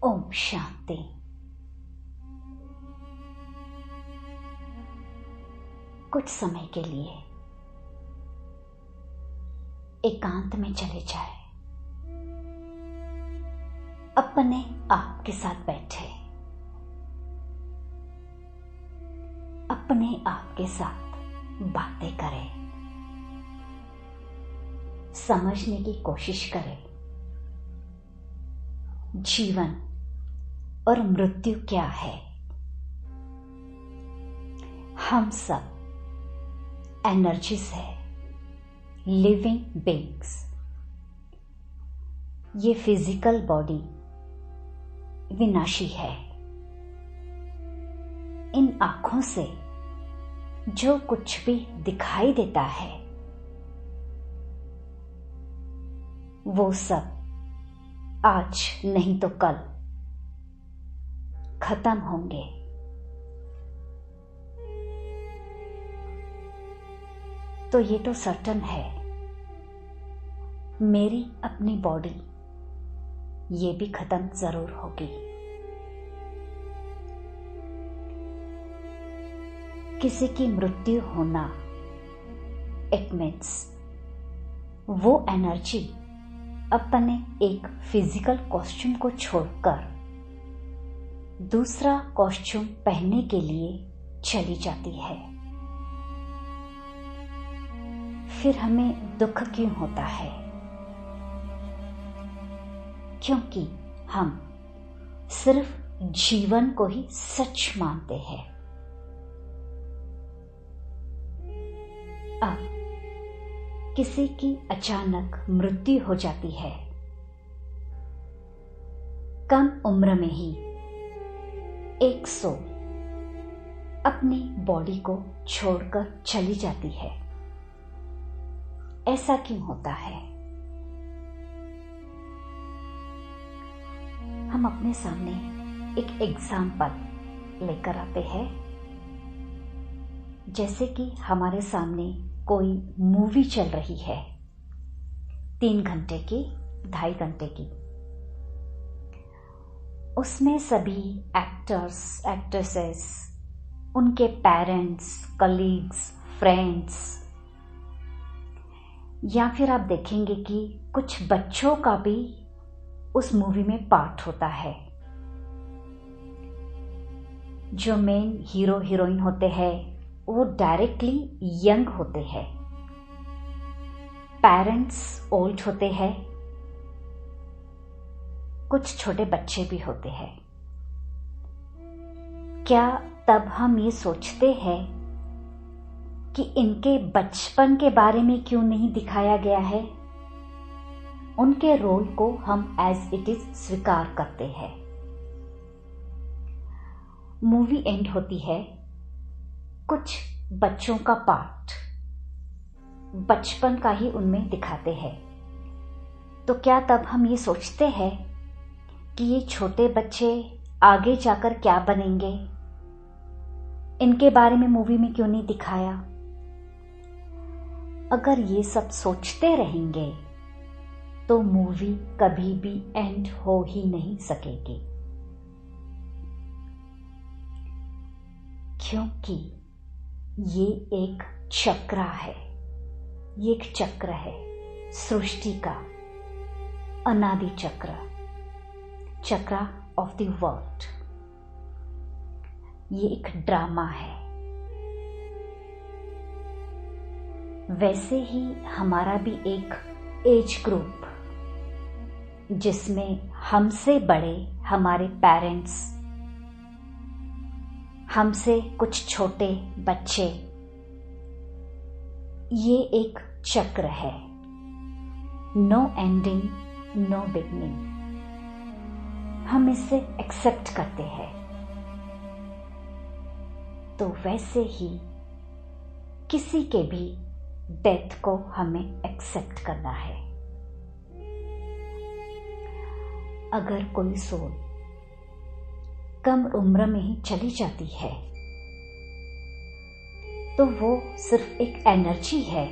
ओम शांति। कुछ समय के लिए एकांत में चले जाए, अपने आप के साथ बैठे, अपने आप के साथ बातें करें, समझने की कोशिश करें जीवन और मृत्यु क्या है। हम सब एनर्जीज है, लिविंग बीइंग्स। ये फिजिकल बॉडी विनाशी है। इन आंखों से जो कुछ भी दिखाई देता है वो सब आज नहीं तो कल खत्म होंगे। तो ये तो सर्टन है, मेरी अपनी बॉडी ये भी खत्म जरूर होगी। किसी की मृत्यु होना इट मीन्स वो एनर्जी अपने एक फिजिकल कॉस्ट्यूम को छोड़कर दूसरा कॉस्ट्यूम पहनने के लिए चली जाती है। फिर हमें दुख क्यों होता है? क्योंकि हम सिर्फ जीवन को ही सच मानते हैं। अब किसी की अचानक मृत्यु हो जाती है, कम उम्र में ही एक सोल अपनी बॉडी को छोड़कर चली जाती है। ऐसा क्यों होता है? हम अपने सामने एक एग्जाम्पल लेकर आते हैं। जैसे कि हमारे सामने कोई मूवी चल रही है, 3 घंटे की, 2.5 घंटे की। उसमें सभी एक्टर्स, एक्ट्रेसेस, उनके पेरेंट्स, कलीग्स, फ्रेंड्स, या फिर आप देखेंगे कि कुछ बच्चों का भी उस मूवी में पार्ट होता है। जो मेन हीरो हीरोइन होते हैं वो डायरेक्टली यंग होते हैं, पेरेंट्स ओल्ड होते हैं, कुछ छोटे बच्चे भी होते हैं। क्या तब हम ये सोचते हैं कि इनके बचपन के बारे में क्यों नहीं दिखाया गया है? उनके रोल को हम एज इट इज स्वीकार करते हैं। मूवी एंड होती है, कुछ बच्चों का पार्ट बचपन का ही उनमें दिखाते हैं। तो क्या तब हम ये सोचते हैं कि ये छोटे बच्चे आगे जाकर क्या बनेंगे? इनके बारे में मूवी में क्यों नहीं दिखाया? अगर ये सब सोचते रहेंगे तो मूवी कभी भी एंड हो ही नहीं सकेगी, क्योंकि ये एक चक्र है। ये एक चक्र है, सृष्टि का अनादि चक्र, चक्र ऑफ द वर्ल्ड। ये एक ड्रामा है। वैसे ही हमारा भी एक एज ग्रुप, जिसमें हमसे बड़े हमारे पेरेंट्स, हमसे कुछ छोटे बच्चे, ये एक चक्र है। No ending, no beginning. हम इसे एक्सेप्ट करते हैं। तो वैसे ही किसी के भी डेथ को हमें एक्सेप्ट करना है। अगर कोई सोल कम उम्र में ही चली जाती है तो वो सिर्फ एक एनर्जी है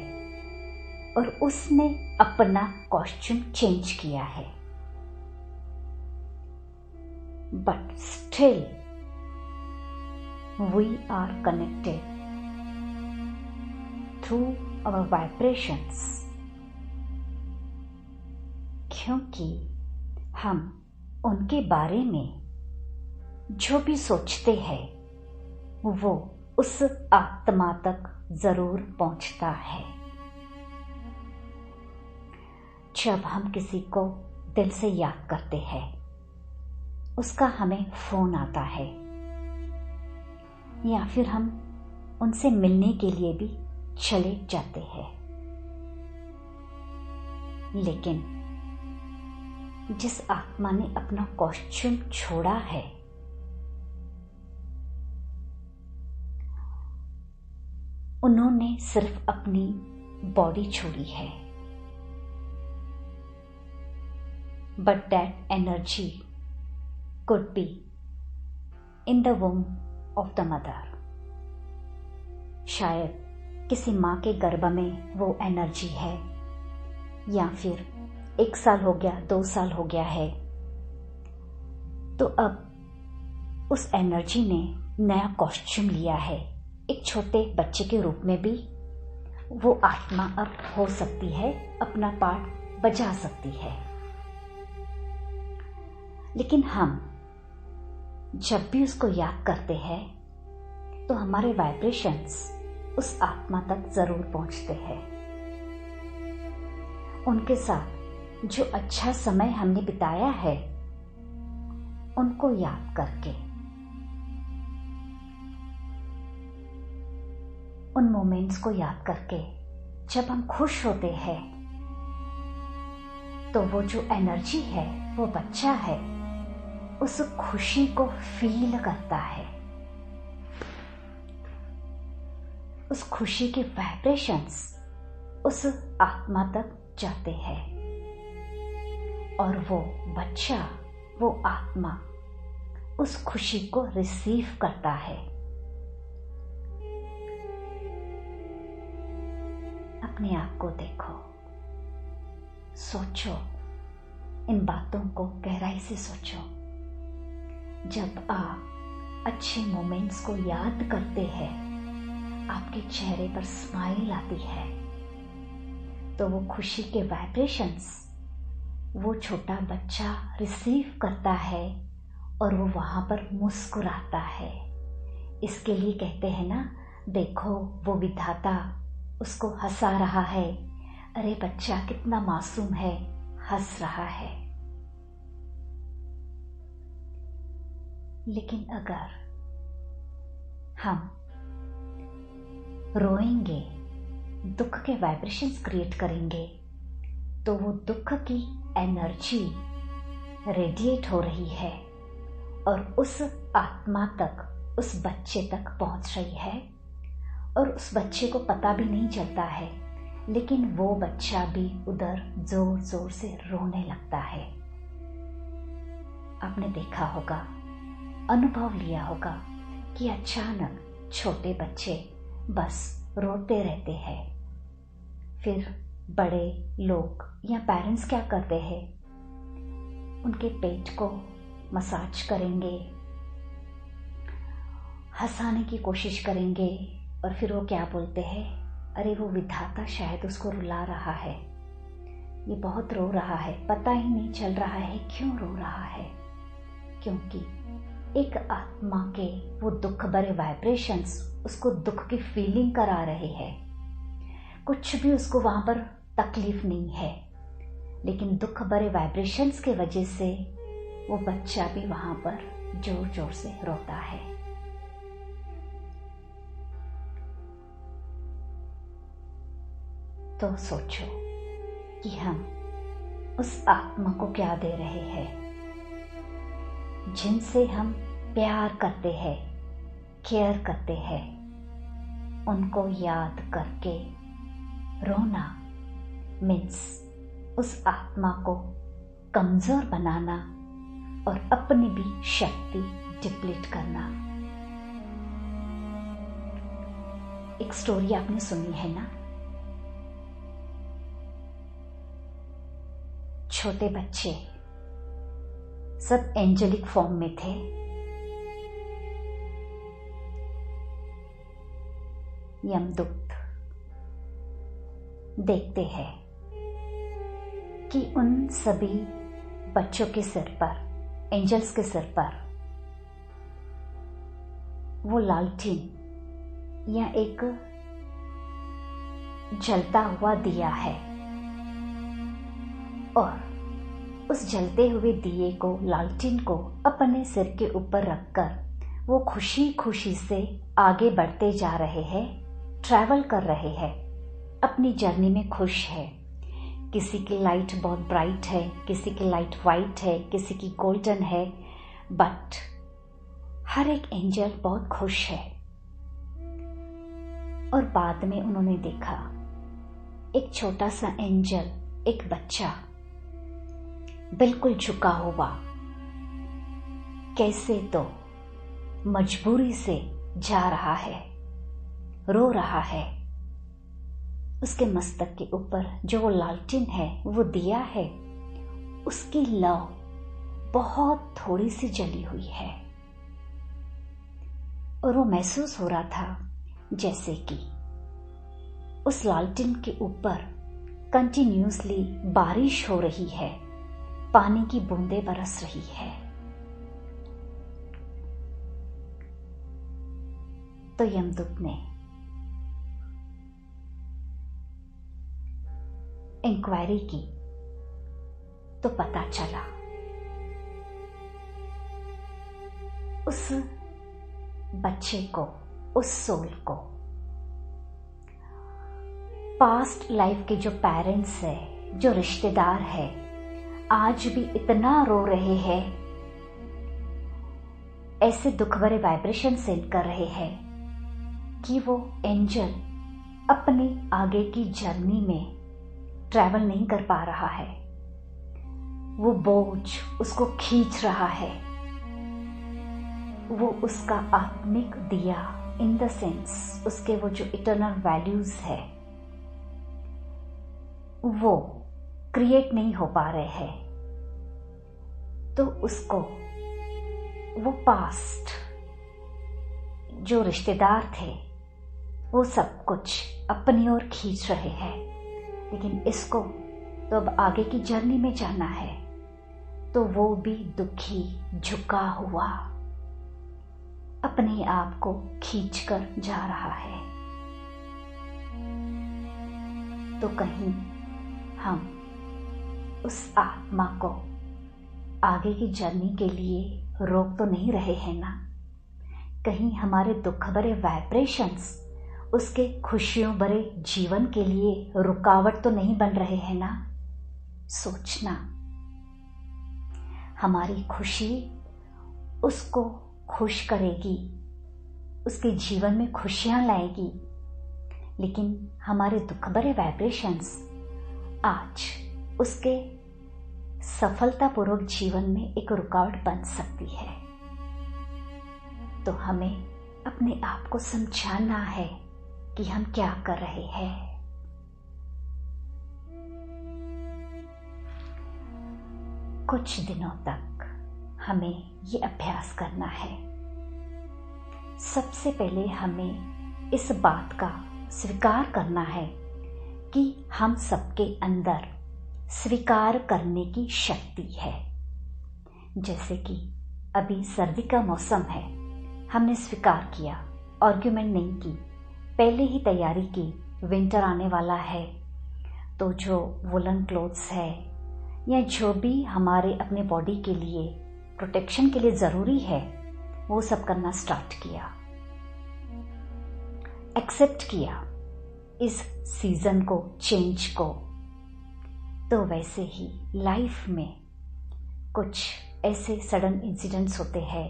और उसने अपना कॉस्ट्यूम चेंज किया है। but still we are connected through our vibrations, क्योंकि हम उनके बारे में जो भी सोचते हैं वो उस आत्मा तक जरूर पहुंचता है। जब हम किसी को दिल से याद करते हैं, उसका हमें फोन आता है या फिर हम उनसे मिलने के लिए भी चले जाते हैं, लेकिन जिस आत्मा ने अपना कॉस्ट्यूम छोड़ा है, उन्होंने सिर्फ अपनी बॉडी छोड़ी है, but that energy could be in the womb of the mother. शायद किसी माँ के गर्भ में वो एनर्जी है, या फिर 1 साल हो गया, 2 साल हो गया है, तो अब उस एनर्जी ने नया कॉस्ट्यूम लिया है। एक छोटे बच्चे के रूप में भी वो आत्मा अब हो सकती है, अपना पार्ट बजा सकती है। लेकिन हम जब भी उसको याद करते हैं तो हमारे वाइब्रेशंस उस आत्मा तक जरूर पहुंचते हैं। उनके साथ जो अच्छा समय हमने बिताया है, उनको याद करके, उन मोमेंट्स को याद करके जब हम खुश होते हैं तो वो जो एनर्जी है, वो बच्चा है, उस खुशी को फील करता है। उस खुशी के वाइब्रेशंस उस आत्मा तक जाते हैं और वो बच्चा, वो आत्मा उस खुशी को रिसीव करता है। अपने आप को देखो, सोचो, इन बातों को गहराई से सोचो। जब आप अच्छे मोमेंट्स को याद करते हैं, आपके चेहरे पर स्माइल आती है, तो वो खुशी के वाइब्रेशंस वो छोटा बच्चा रिसीव करता है और वो वहां पर मुस्कुराता है। इसके लिए कहते हैं ना, देखो वो विधाता उसको हंसा रहा है, अरे बच्चा कितना मासूम है, हंस रहा है। लेकिन अगर हम रोएंगे, दुख के वाइब्रेशंस क्रिएट करेंगे, तो वो दुख की एनर्जी रेडिएट हो रही है और उस आत्मा तक, उस बच्चे तक पहुंच रही है और उस बच्चे को पता भी नहीं चलता है, लेकिन वो बच्चा भी उधर जोर जोर से रोने लगता है। आपने देखा होगा, अनुभव लिया होगा कि अचानक छोटे बच्चे बस रोते रहते हैं। फिर बड़े लोग या पेरेंट्स क्या करते हैं, उनके पेट को मसाज करेंगे, हंसाने की कोशिश करेंगे और फिर वो क्या बोलते हैं, अरे वो विधाता शायद उसको रुला रहा है, ये बहुत रो रहा है, पता ही नहीं चल रहा है क्यों रो रहा है। क्योंकि एक आत्मा के वो दुख भरे वाइब्रेशंस उसको दुख की फीलिंग करा रहे हैं। कुछ भी उसको वहां पर तकलीफ नहीं है, लेकिन दुख भरे वाइब्रेशंस के वजह से वो बच्चा भी वहां पर जोर जोर से रोता है। तो सोचो कि हम उस आत्मा को क्या दे रहे हैं, जिनसे हम प्यार करते हैं, केयर करते हैं। उनको याद करके रोना मीन्स उस आत्मा को कमजोर बनाना और अपनी भी शक्ति डिप्लीट करना। एक स्टोरी आपने सुनी है ना, छोटे बच्चे सब एंजेलिक फॉर्म में थे। यमदूत देखते हैं कि उन सभी बच्चों के सिर पर, एंजल्स के सिर पर वो लालटेन या एक जलता हुआ दिया है, और उस जलते हुए दिए को, लालटेन को अपने सिर के ऊपर रखकर वो खुशी खुशी से आगे बढ़ते जा रहे हैं, ट्रैवल कर रहे हैं, अपनी जर्नी में खुश है। किसी की लाइट बहुत ब्राइट है, किसी की लाइट वाइट है, किसी की गोल्डन है, बट हर एक एंजल बहुत खुश है। और बाद में उन्होंने देखा एक छोटा सा एंजल, एक बच्चा बिल्कुल झुका हुआ, कैसे तो मजबूरी से जा रहा है, रो रहा है। उसके मस्तक के ऊपर जो वो लालटेन है, वो दिया है, उसकी लौ बहुत थोड़ी सी जली हुई है, और वो महसूस हो रहा था जैसे कि उस लालटेन के ऊपर कंटिन्यूअसली बारिश हो रही है, पानी की बूंदें बरस रही है। तो यमदूत ने इंक्वायरी की तो पता चला उस बच्चे को, उस सोल को, पास्ट लाइफ के जो पेरेंट्स है, जो रिश्तेदार है, आज भी इतना रो रहे हैं, ऐसे दुख भरे वाइब्रेशन सेंड कर रहे हैं कि वो एंजल अपने आगे की जर्नी में ट्रैवल नहीं कर पा रहा है। वो बोझ उसको खींच रहा है। वो उसका आत्मिक दिया, इन द सेंस उसके वो जो इटर्नल वैल्यूज है, वो क्रिएट नहीं हो पा रहे हैं। तो उसको वो पास्ट जो रिश्तेदार थे, वो सब कुछ अपनी ओर खींच रहे हैं। लेकिन इसको तो अब आगे की जर्नी में जाना है, तो वो भी दुखी, झुका हुआ अपने आप को खींचकर जा रहा है। तो कहीं हम उस आत्मा को आगे की जर्नी के लिए रोक तो नहीं रहे हैं ना? कहीं हमारे दुख भरे वाइब्रेशंस उसके खुशियों भरे जीवन के लिए रुकावट तो नहीं बन रहे हैं ना? सोचना, हमारी खुशी उसको खुश करेगी, उसके जीवन में खुशियां लाएगी, लेकिन हमारे दुख भरे वाइब्रेशंस आज उसके सफलतापूर्वक जीवन में एक रुकावट बन सकती है। तो हमें अपने आप को समझाना है कि हम क्या कर रहे हैं। कुछ दिनों तक हमें ये अभ्यास करना है। सबसे पहले हमें इस बात का स्वीकार करना है कि हम सबके अंदर स्वीकार करने की शक्ति है। जैसे कि अभी सर्दी का मौसम है, हमने स्वीकार किया, आर्ग्यूमेंट नहीं की, पहले ही तैयारी की, विंटर आने वाला है, तो जो वुलन क्लोथ्स है या जो भी हमारे अपने बॉडी के लिए प्रोटेक्शन के लिए ज़रूरी है, वो सब करना स्टार्ट किया, एक्सेप्ट किया इस सीजन को, चेंज को। तो वैसे ही लाइफ में कुछ ऐसे सडन इंसिडेंट्स होते हैं,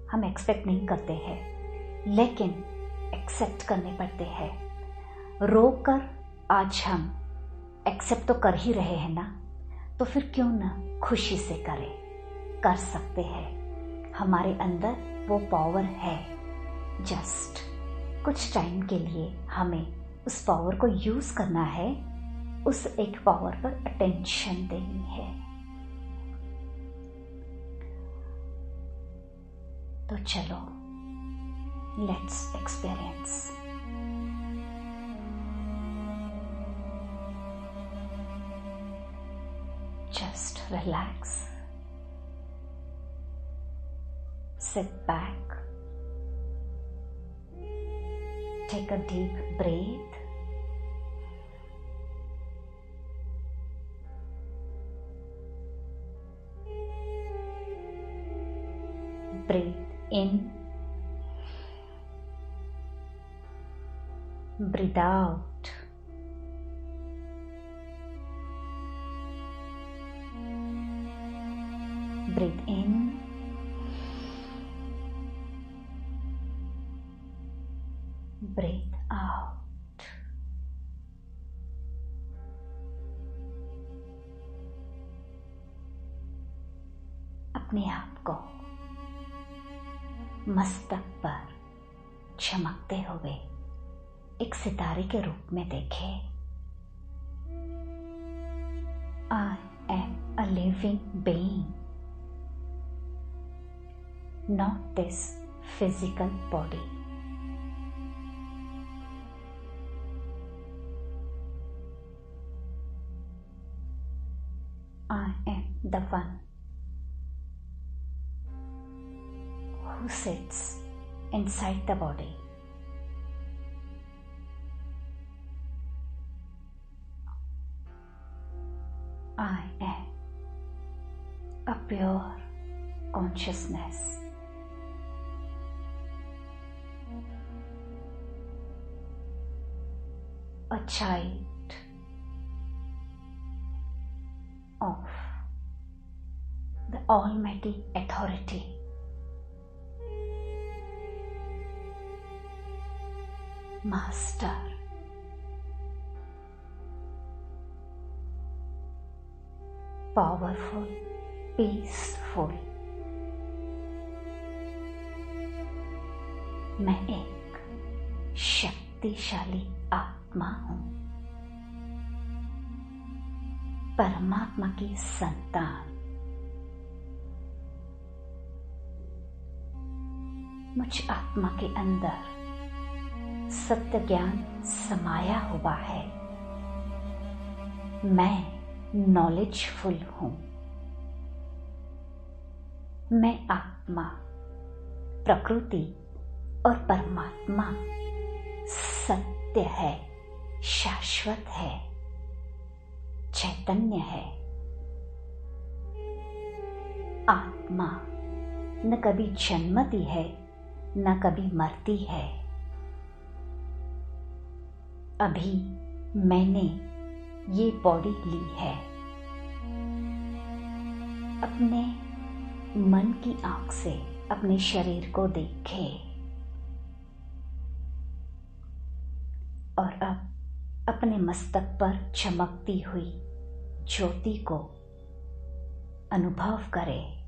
हम एक्सपेक्ट नहीं करते हैं, लेकिन एक्सेप्ट करने पड़ते हैं। रोकर आज हम एक्सेप्ट तो कर ही रहे हैं ना, तो फिर क्यों ना खुशी से करें, कर सकते हैं। हमारे अंदर वो पावर है, जस्ट कुछ टाइम के लिए हमें उस पावर को यूज करना है, उस एक पावर पर अटेंशन देनी है। तो चलो, let's experience. Just relax. Sit back. Take a deep breath. Breathe in. Breathe out. Breathe in. Breathe out. अपने आप को मस्तक पर चमकते हुए एक सितारे के रूप में देखें। I am a living being. Not this physical body. I am the one who sits inside the body. I am a pure consciousness. A child of the Almighty Authority. Master. Powerful, peaceful. मैं एक शक्तिशाली आत्मा हूं, परमात्मा की संतान। मुझ आत्मा के अंदर सत्य ज्ञान समाया हुआ है। मैं नॉलेजफुल हूं। मैं आत्मा, प्रकृति और परमात्मा सत्य है, शाश्वत है, चैतन्य है। आत्मा न कभी जन्मती है, न कभी मरती है। अभी मैंने ये बॉडी ली है। अपने मन की आंख से अपने शरीर को देखे और अब अपने मस्तक पर चमकती हुई ज्योति को अनुभव करें।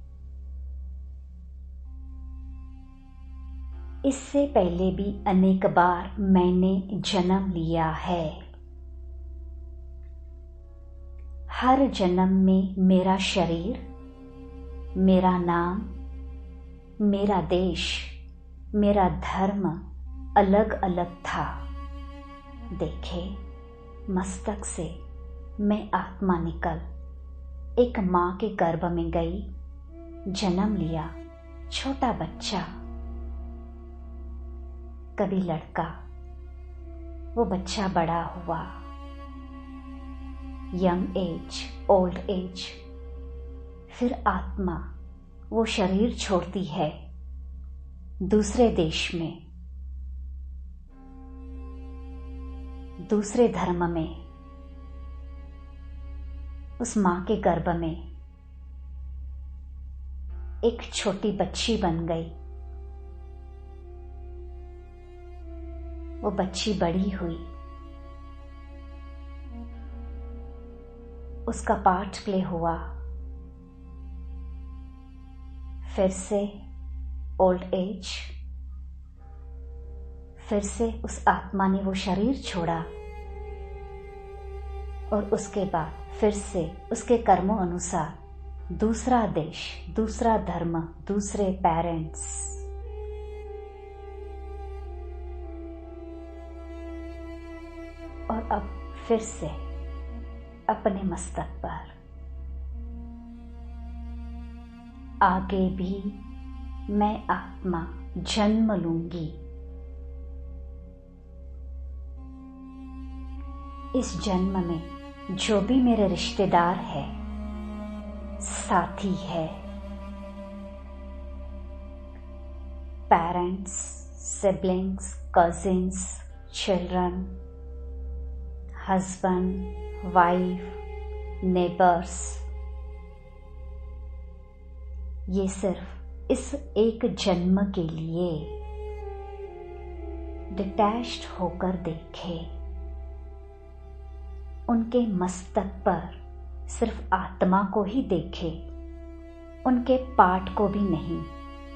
इससे पहले भी अनेक बार मैंने जन्म लिया है। हर जन्म में मेरा शरीर, मेरा नाम, मेरा देश, मेरा धर्म अलग अलग था। देखे, मस्तक से मैं आत्मा निकल एक मां के गर्भ में गई, जन्म लिया छोटा बच्चा। कभी लड़का, वो बच्चा बड़ा हुआ, यंग एज, ओल्ड एज। फिर आत्मा वो शरीर छोड़ती है दूसरे देश में, दूसरे धर्म में। उस मां के गर्भ में एक छोटी बच्ची बन गई। वो बच्ची बड़ी हुई, उसका पार्ट प्ले हुआ। फिर से ओल्ड एज, फिर से उस आत्मा ने वो शरीर छोड़ा और उसके बाद फिर से उसके कर्मों अनुसार दूसरा देश, दूसरा धर्म, दूसरे पेरेंट्स। और अब फिर से अपने मस्तक पर। आगे भी मैं आत्मा जन्म लूंगी। इस जन्म में जो भी मेरे रिश्तेदार है, साथी है, parents, siblings, cousins, children, husband, wife, neighbours, ये सिर्फ इस एक जन्म के लिए डिटैच्ड होकर देखे। उनके मस्तक पर सिर्फ आत्मा को ही देखे, उनके पार्ट को भी नहीं,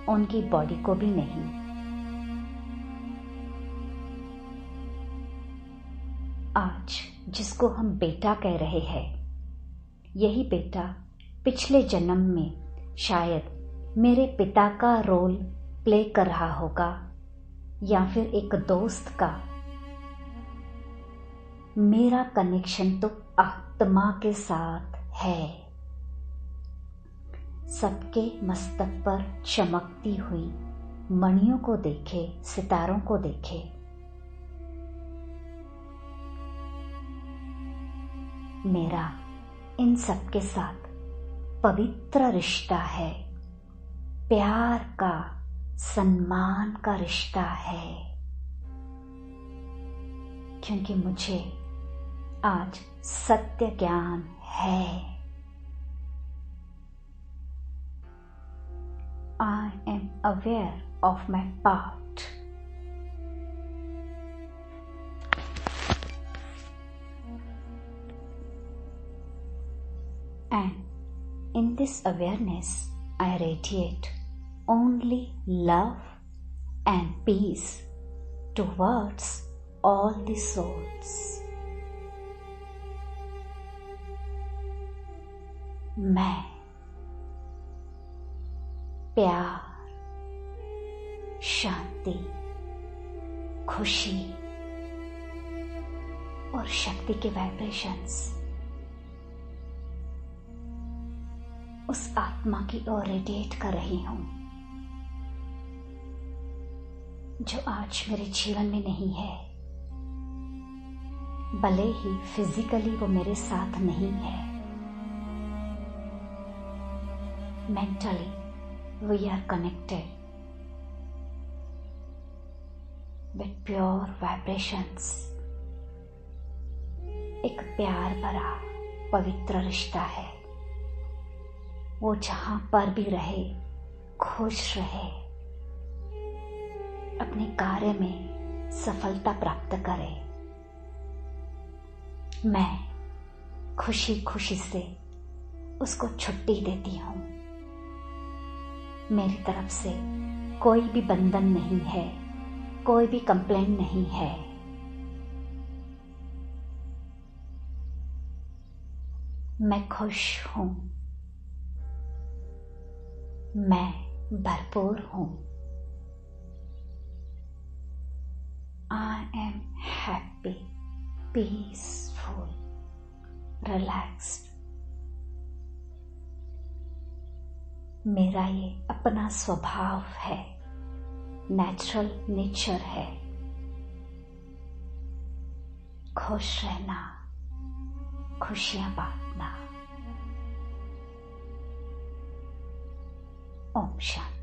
उनकी बॉडी को भी नहीं। आज जिसको हम बेटा कह रहे हैं, यही बेटा पिछले जन्म में शायद मेरे पिता का रोल प्ले कर रहा होगा, या फिर एक दोस्त का। मेरा कनेक्शन तो आत्मा के साथ है। सबके मस्तक पर चमकती हुई मणियों को देखे, सितारों को देखे। मेरा इन सब के साथ पवित्र रिश्ता है, प्यार का, सम्मान का रिश्ता है, क्योंकि मुझे आज सत्य ज्ञान है। I am aware of my part. And in this awareness, I radiate only love and peace towards all the souls. मैं प्यार, शांति, खुशी और शक्ति के वाइब्रेशंस उस आत्मा की ओर रेडिएट कर रही हूं, जो आज मेरे जीवन में नहीं है। भले ही फिजिकली वो मेरे साथ नहीं है, mentally we are connected with pure vibrations. एक प्यार भरा पवित्र रिश्ता है। वो जहां पर भी रहे, खुश रहे, अपने कार्य में सफलता प्राप्त करे। मैं खुशी खुशी से उसको छुट्टी देती हूं। मेरी तरफ से कोई भी बंधन नहीं है, कोई भी कंप्लेंट नहीं है। मैं खुश हूं, मैं भरपूर हूं। I am happy, peaceful, relaxed. मेरा ये अपना स्वभाव है, नेचुरल नेचर है। खुश रहना, खुशियां बांटना। ओम शांति।